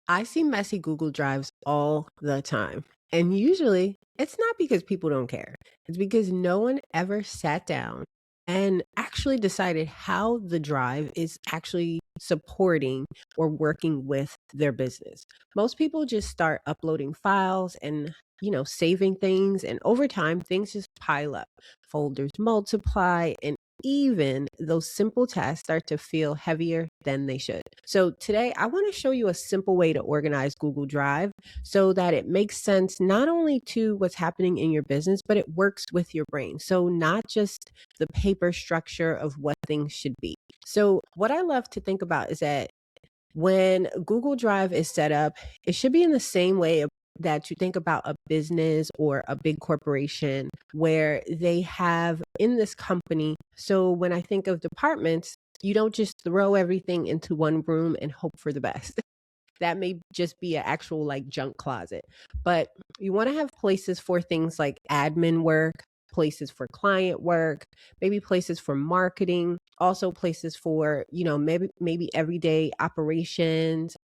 I see messy Google Drives all the time. And usually it's not because people don't care. It's because no one ever sat down and actually decided how the drive is actually supporting or working with their business. Most people just start uploading files and saving things, and over time things just pile up. Folders multiply, and even those simple tasks start to feel heavier than they should. So today I want to show you a simple way to organize Google Drive so that it makes sense not only to what's happening in your business, but it works with your brain. So not just the paper structure of what things should be. So what I love to think about is that when Google Drive is set up, it should be in the same way that you think about a business or a big corporation where they have in this company. So when I think of departments, you don't just throw everything into one room and hope for the best. That may just be an actual like junk closet. But you want to have places for things like admin work, places for client work, maybe places for marketing, also places for, maybe everyday operations,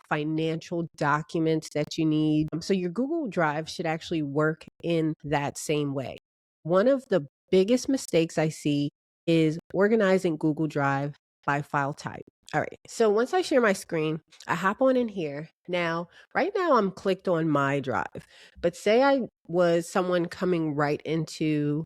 financial documents that you need. So your Google Drive should actually work in that same way. One of the biggest mistakes I see is organizing Google Drive by file type. All right. So once I share my screen, I hop on in here. Now, right now I'm clicked on my drive, but say I was someone coming right into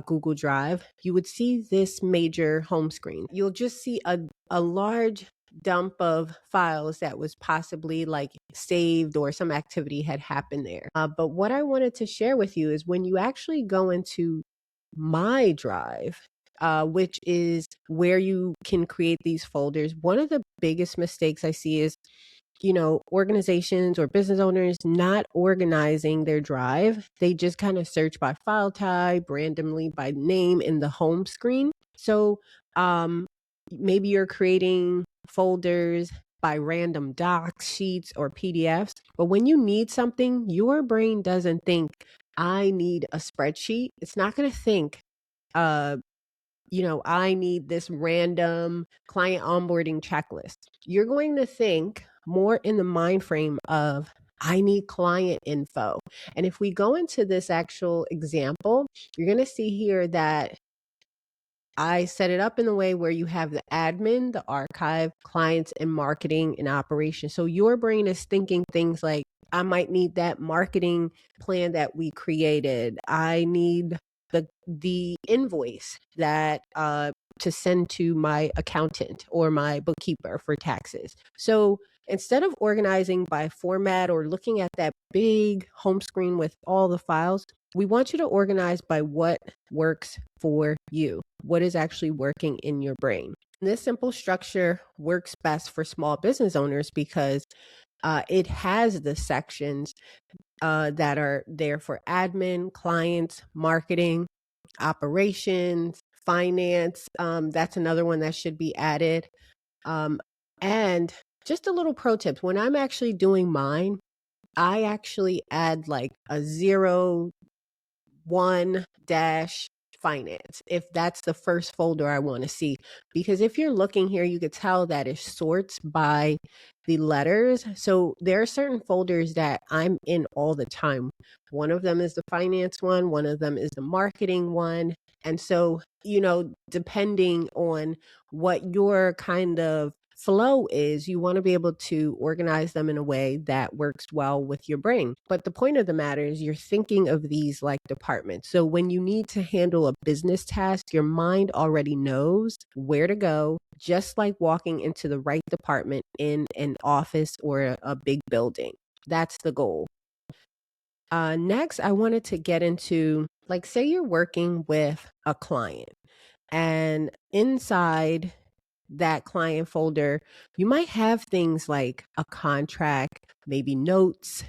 Google Drive, you would see this major home screen. You'll just see a large dump of files that was possibly like saved or some activity had happened there. But what I wanted to share with you is when you actually go into my drive, which is where you can create these folders. One of the biggest mistakes I see is, organizations or business owners not organizing their drive. They just kind of search by file type, randomly by name in the home screen. So maybe you're creating folders by random docs, sheets, or PDFs. But when you need something, your brain doesn't think, I need a spreadsheet. It's not going to think, I need this random client onboarding checklist. You're going to think more in the mind frame of, I need client info. And if we go into this actual example, you're going to see here that I set it up in the way where you have the admin, the archive, clients, and marketing and operation. So your brain is thinking things like, I might need that marketing plan that we created. I need the invoice that to send to my accountant or my bookkeeper for taxes. So instead of organizing by format or looking at that big home screen with all the files, we want you to organize by what works for you, what is actually working in your brain. This simple structure works best for small business owners because it has the sections that are there for admin, clients, marketing, operations, finance. That's another one that should be added. And just a little pro tip, when I'm actually doing mine, I actually add like a 01 dash finance if that's the first folder I want to see. Because if you're looking here, you could tell that it sorts by the letters. So there are certain folders that I'm in all the time. One of them is the finance one of them is the marketing one. And so, depending on what your kind of flow is, you want to be able to organize them in a way that works well with your brain. But the point of the matter is you're thinking of these like departments. So when you need to handle a business task, your mind already knows where to go, just like walking into the right department in an office or a big building. That's the goal. Next, I wanted to get into, like, say you're working with a client and inside that client folder, you might have things like a contract, maybe notes,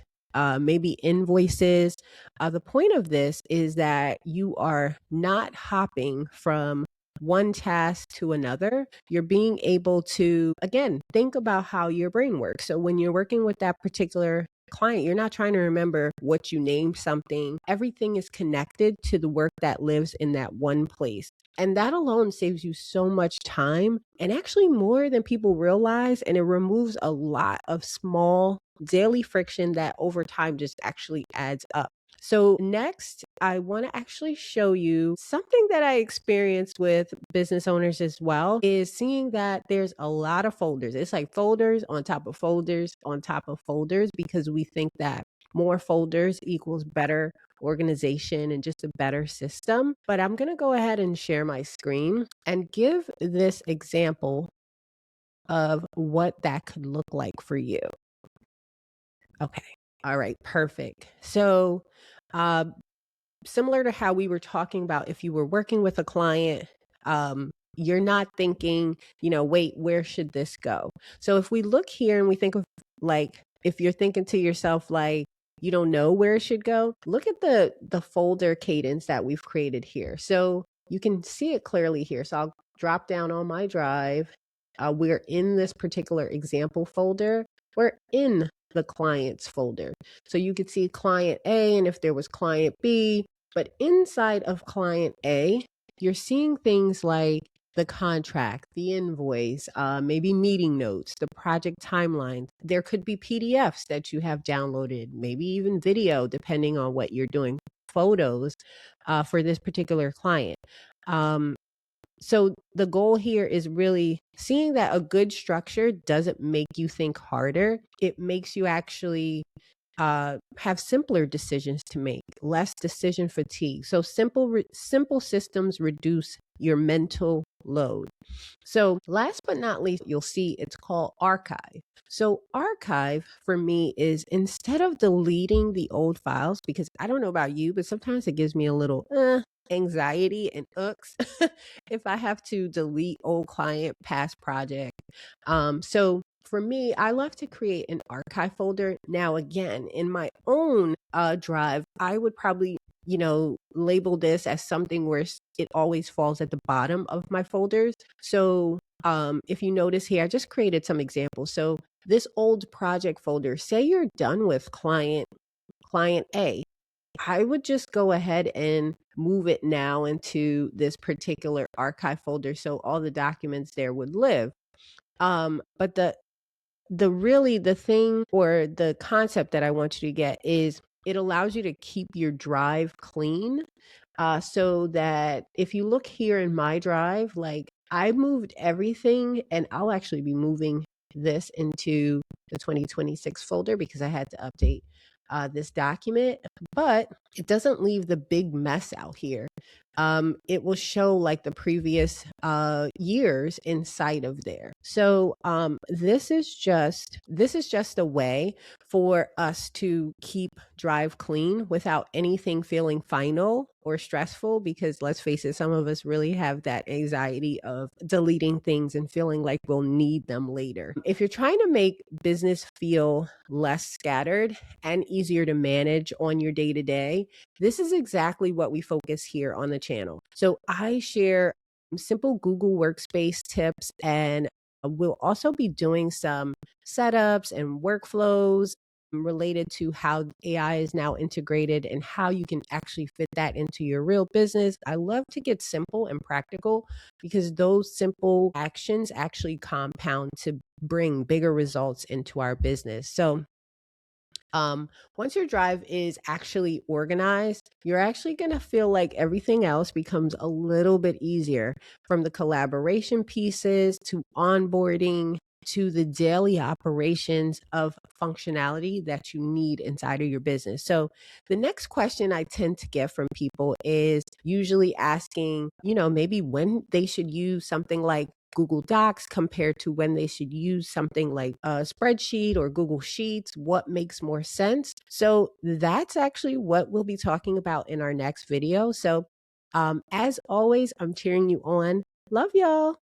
maybe invoices. The point of this is that you are not hopping from one task to another. You're being able to, again, think about how your brain works. So when you're working with that particular client, you're not trying to remember what you named something. Everything is connected to the work that lives in that one place. And that alone saves you so much time, and actually more than people realize. And it removes a lot of small daily friction that over time just actually adds up. So next, I want to actually show you something that I experienced with business owners as well, is seeing that there's a lot of folders. It's like folders on top of folders on top of folders, because we think that more folders equals better organization and just a better system. But I'm going to go ahead and share my screen and give this example of what that could look like for you. Okay. All right. Perfect. So, uh, similar to how we were talking about, if you were working with a client, you're not thinking, wait, where should this go? So if we look here and we think of, like, if you're thinking to yourself, like, you don't know where it should go, look at the folder cadence that we've created here. So you can see it clearly here. So I'll drop down on my drive. We're in this particular example folder. We're in the clients folder. So you could see client A, and if there was client B, but inside of client A, you're seeing things like the contract, the invoice, maybe meeting notes, the project timeline. There could be PDFs that you have downloaded, maybe even video, depending on what you're doing, photos for this particular client. So the goal here is really seeing that a good structure doesn't make you think harder. It makes you actually have simpler decisions to make, less decision fatigue. So simple systems reduce your mental load. So last but not least, you'll see it's called archive. So archive for me is, instead of deleting the old files, because I don't know about you, but sometimes it gives me a little anxiety and if I have to delete old client, past project. So for me, I love to create an archive folder. Now, again, in my own drive, I would probably, label this as something where it always falls at the bottom of my folders. So if you notice here, I just created some examples. So this old project folder, say you're done with client A, I would just go ahead and move it now into this particular archive folder, so all the documents there would live. But the thing, or the concept that I want you to get, is it allows you to keep your drive clean, so that if you look here in my drive, like, I moved everything, and I'll actually be moving this into the 2026 folder because I had to update this document, but it doesn't leave the big mess out here. It will show like the previous years inside of there. So this is just a way for us to keep drive clean without anything feeling final or stressful, because let's face it, some of us really have that anxiety of deleting things and feeling like we'll need them later. If you're trying to make business feel less scattered and easier to manage on your day-to-day, this is exactly what we focus here on the channel. So I share simple Google Workspace tips, and we'll also be doing some setups and workflows related to how AI is now integrated and how you can actually fit that into your real business. I love to get simple and practical, because those simple actions actually compound to bring bigger results into our business. So once your drive is actually organized, you're actually going to feel like everything else becomes a little bit easier, from the collaboration pieces to onboarding to the daily operations of functionality that you need inside of your business. So the next question I tend to get from people is usually asking, maybe when they should use something like Google Docs compared to when they should use something like a spreadsheet or Google Sheets. What makes more sense? So that's actually what we'll be talking about in our next video. So as always, I'm cheering you on. Love y'all.